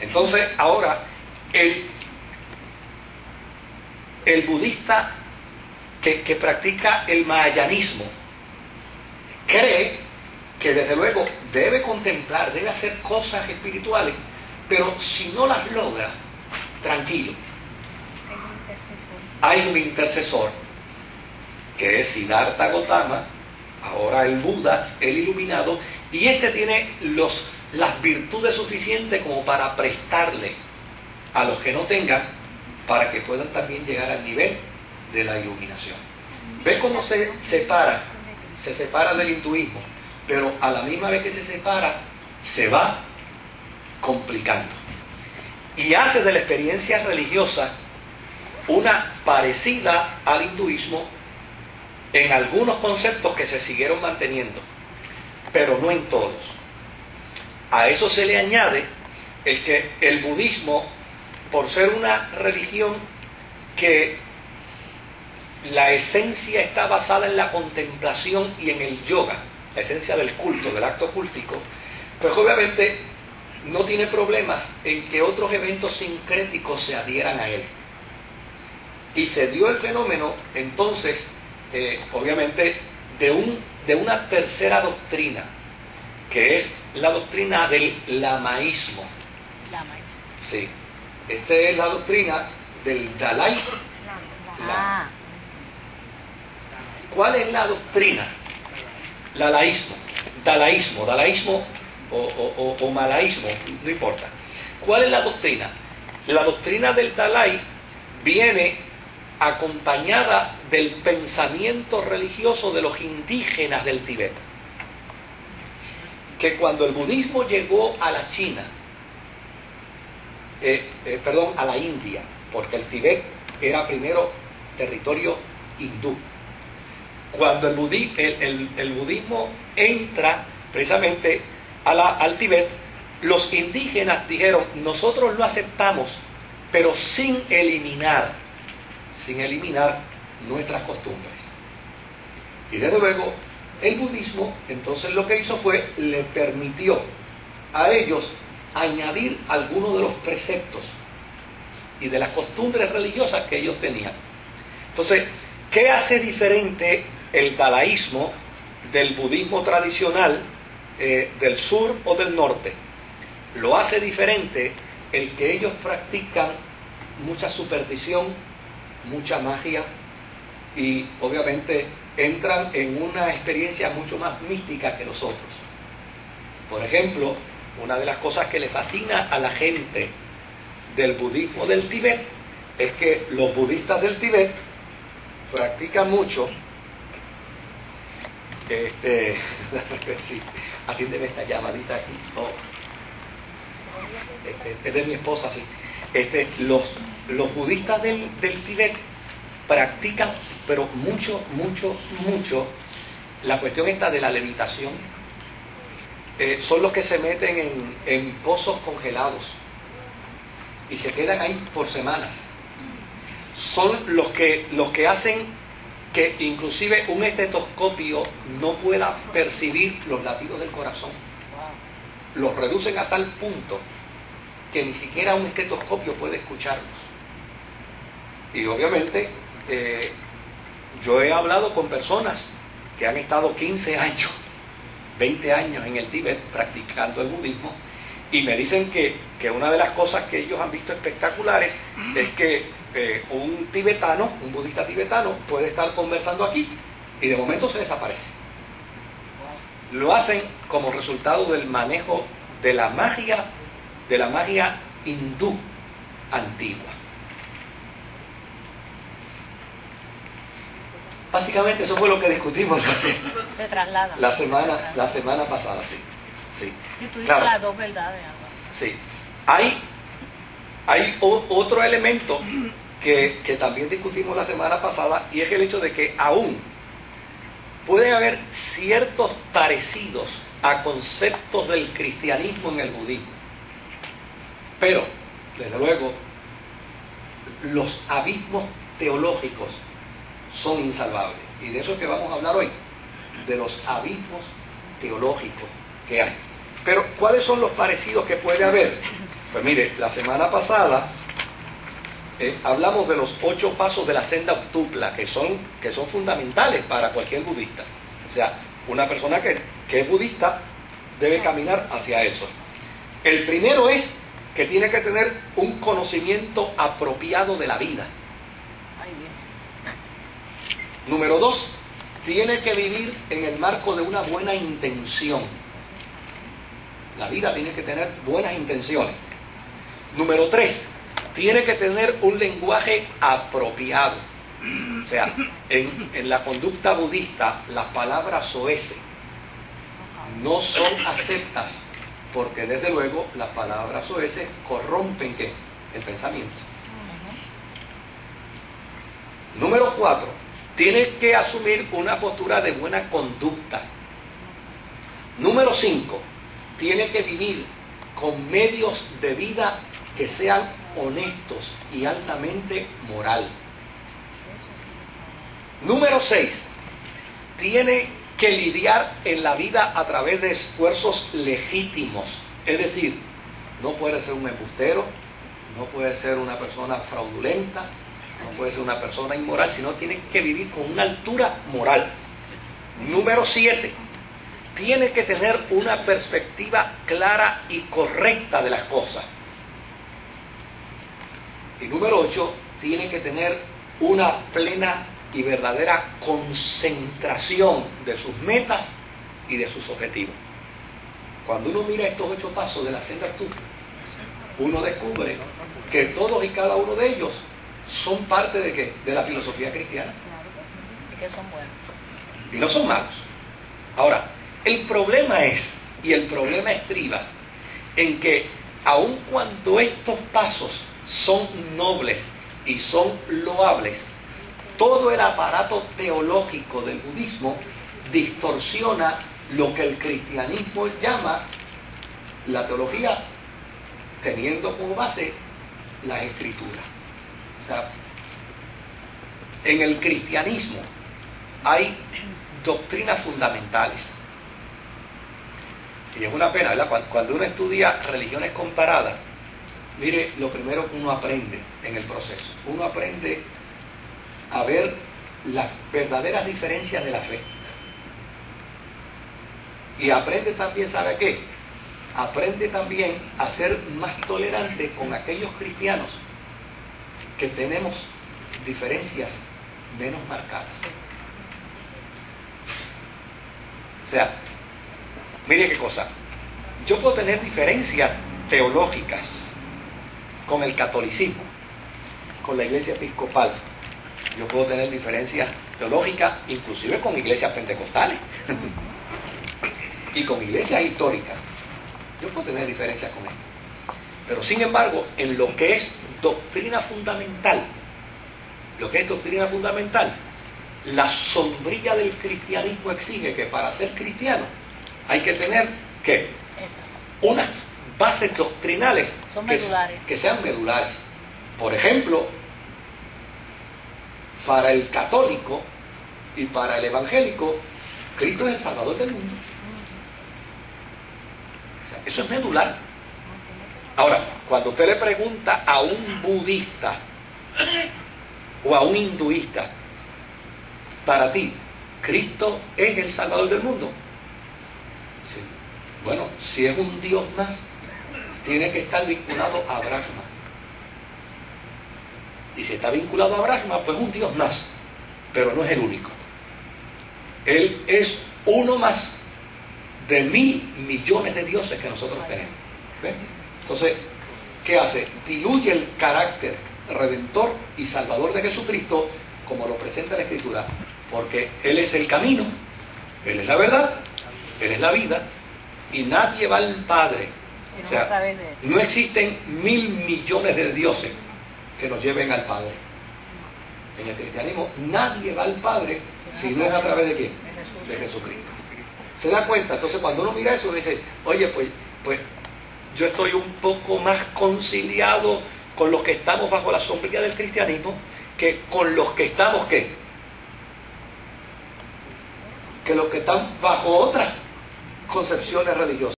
Entonces, ahora, el budista que practica el mahayanismo cree que desde luego debe contemplar, debe hacer cosas espirituales, pero si no las logra, tranquilo. Hay un intercesor, que es Siddhartha Gautama, ahora el Buda, el iluminado, y este tiene las virtudes suficientes como para prestarle a los que no tengan, para que puedan también llegar al nivel de la iluminación. ¿Ve cómo se separa del hinduismo? Pero a la misma vez que se separa, se va complicando. Y hace de la experiencia religiosa una parecida al hinduismo en algunos conceptos que se siguieron manteniendo, pero no en todos. A eso se le añade el que el budismo, por ser una religión que la esencia está basada en la contemplación y en el yoga, la esencia del culto, del acto cúltico, pues obviamente no tiene problemas en que otros eventos sincréticos se adhieran a él. Y se dio el fenómeno, entonces, obviamente, de una tercera doctrina, que es la doctrina del lamaísmo. Sí, esta es la doctrina del Dalai Lama. ¿Cuál es la doctrina? Dalaísmo o malaísmo, no importa. ¿Cuál es la doctrina? La doctrina del Dalai viene acompañada del pensamiento religioso de los indígenas del Tíbet. Que cuando el budismo llegó a la China, a la India, porque el Tíbet era primero territorio hindú. Cuando el budismo entra precisamente al Tíbet, los indígenas dijeron: nosotros lo aceptamos, pero sin eliminar nuestras costumbres. Y desde luego el budismo entonces lo que hizo fue, le permitió a ellos añadir algunos de los preceptos y de las costumbres religiosas que ellos tenían. Entonces, ¿qué hace diferente el dalaísmo del budismo tradicional del sur o del norte? Lo hace diferente el que ellos practican mucha superstición, mucha magia, y obviamente entran en una experiencia mucho más mística que los otros. Por ejemplo, una de las cosas que le fascina a la gente del budismo del Tíbet es que los budistas del Tíbet practican mucho. Sí, atiéndeme esta llamadita aquí. Oh. Es de mi esposa, sí. Los budistas del Tíbet practican, pero mucho, la cuestión esta de la levitación. Son los que se meten en pozos congelados y se quedan ahí por semanas. Son los que hacen que inclusive un estetoscopio no pueda percibir los latidos del corazón. Los reducen a tal punto que ni siquiera un estetoscopio puede escucharlos. Y obviamente yo he hablado con personas que han estado 15 años, 20 años en el Tíbet practicando el budismo, y me dicen que una de las cosas que ellos han visto espectaculares es que un tibetano, un budista tibetano, puede estar conversando aquí y de momento se desaparece. Lo hacen como resultado del manejo de la magia hindú antigua. Básicamente eso fue lo que discutimos la semana pasada, sí. Sí, tú dices las dos verdades. Sí. Hay otro elemento que también discutimos la semana pasada, y es el hecho de que aún pueden haber ciertos parecidos a conceptos del cristianismo en el budismo. Pero, desde luego, los abismos teológicos son insalvables. Y de eso es que vamos a hablar hoy, de los abismos teológicos que hay. Pero, ¿cuáles son los parecidos que puede haber? Pues mire, la semana pasada hablamos de los 8 pasos de la senda octupla, que son fundamentales para cualquier budista. O sea, una persona que es budista debe caminar hacia eso. El primero es que tiene que tener un conocimiento apropiado de la vida. Número 2, tiene que vivir en el marco de una buena intención. La vida tiene que tener buenas intenciones. Número 3, tiene que tener un lenguaje apropiado. O sea, en la conducta budista, las palabras soeces no son aceptas, porque desde luego las palabras soeces corrompen ¿qué? El pensamiento. Número 4, tiene que asumir una postura de buena conducta. Número 5, tiene que vivir con medios de vida que sean honestos y altamente moral. Número 6, tiene que lidiar en la vida a través de esfuerzos legítimos. Es decir, no puede ser un embustero, no puede ser una persona fraudulenta, no puede ser una persona inmoral, sino tiene que vivir con una altura moral. Número 7, tiene que tener una perspectiva clara y correcta de las cosas. Y número 8, tiene que tener una plena y verdadera concentración de sus metas y de sus objetivos. Cuando uno mira estos 8 pasos de la senda octupla, uno descubre que todos y cada uno de ellos son parte de ¿qué? De la filosofía cristiana. Y que son buenos. Y no son malos. Ahora, el problema estriba en que aun cuando estos pasos son nobles y son loables, todo el aparato teológico del budismo distorsiona lo que el cristianismo llama la teología, teniendo como base las escrituras. O sea, en el cristianismo hay doctrinas fundamentales. Y es una pena, ¿verdad? Cuando uno estudia religiones comparadas, mire, lo primero que uno aprende en el proceso, uno aprende a ver las verdaderas diferencias de la fe. Y aprende también, ¿sabe qué? Aprende también a ser más tolerante con aquellos cristianos que tenemos diferencias menos marcadas. O sea, mire qué cosa. Yo puedo tener diferencias teológicas con el catolicismo, con la iglesia episcopal. Yo puedo tener diferencias teológicas inclusive con iglesias pentecostales y con iglesias históricas. Yo puedo tener diferencias con esto. Pero sin embargo, en lo que es doctrina fundamental, la sombrilla del cristianismo exige que para ser cristiano hay que tener ¿qué? Unas bases doctrinales que sean medulares. Por ejemplo, para el católico y para el evangélico, Cristo es el Salvador del mundo. O sea, eso es medular. Ahora, cuando usted le pregunta a un budista o a un hinduista, para ti, ¿Cristo es el Salvador del mundo? Sí. Bueno, si es un Dios más, tiene que estar vinculado a Brahma. Y si está vinculado a Brahma, pues es un Dios más, pero no es el único. Él es uno más de 1.000 millones de dioses que nosotros tenemos. ¿Ven? Entonces, ¿qué hace? Diluye el carácter redentor y salvador de Jesucristo como lo presenta la Escritura, porque Él es el camino, Él es la verdad, Él es la vida, y nadie va al Padre. O sea, no existen 1.000 millones de dioses que nos lleven al Padre. En el cristianismo nadie va al Padre si no es a través de ¿quién? De Jesucristo. ¿Se da cuenta? Entonces cuando uno mira eso dice, oye, pues yo estoy un poco más conciliado con los que estamos bajo la sombrilla del cristianismo que con los que estamos ¿qué? Que los que están bajo otras concepciones religiosas.